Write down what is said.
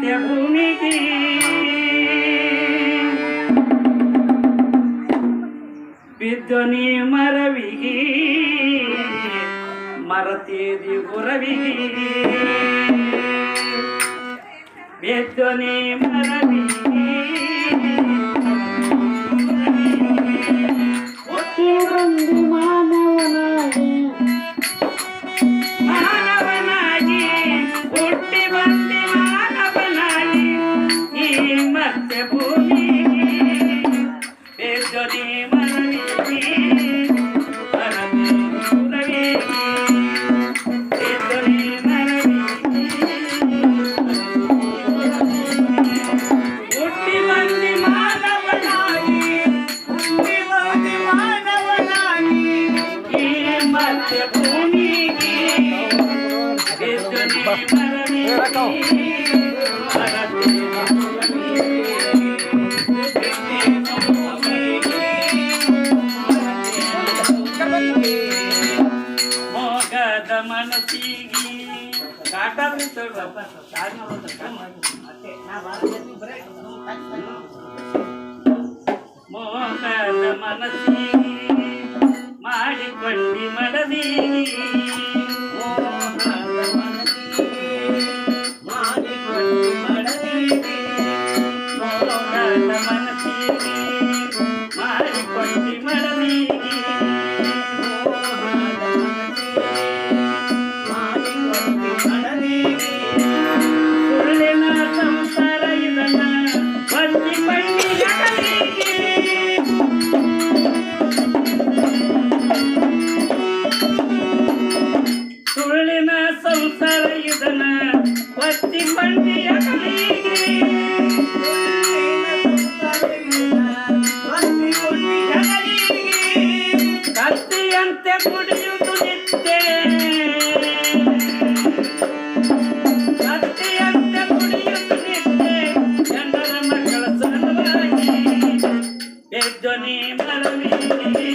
ಮರ್ತ್ಯ ಭೂಮಿಗೆ ಬಿದ್ದೊನಿ ಮರವಿಗೆ ಮರತೇದಿ ಗುರವಿಗೆ ಬಿದ್ದೊನಿ ಮರವಿಗೆ ಹುಟ್ಟಿ ಬಂದು ಮಾನವನಾಗಿ ಮಾನವನಾಗಿ ಹುಟ್ಟಿ ಬಂದು ಮಾನವನಾಗಿ ಈ ಮರ್ತ್ಯ ಭೂಮಿಗೆ ಬಿದ್ದೊನಿ ಮರವಿಗೆ ಮೋಗದ ಮನಸ್ಸಿಗೆ ಕಾಟ ಮೋಗದ ಮನಸ್ಸಿಗೆ ಮಾಡಿಕೊಂಡಿ ಮಡದಿ ಸಂಸಾರ ಇದನ ಒತ್ತಿ ಬಂಡಿಯ ಕತ್ತಿಯಂತೆ ಕುಡಿಯುವುದು ನಿತ್ಯ ಕತ್ತಿಯಂತೆ ಕುಡಿಯುವುದು ನಿತ್ಯ ಜನರ ಮಕ್ಕಳ ಸಲುವಾಗಿ ಎದ್ದೊನಿ ಮರವಿಗೆ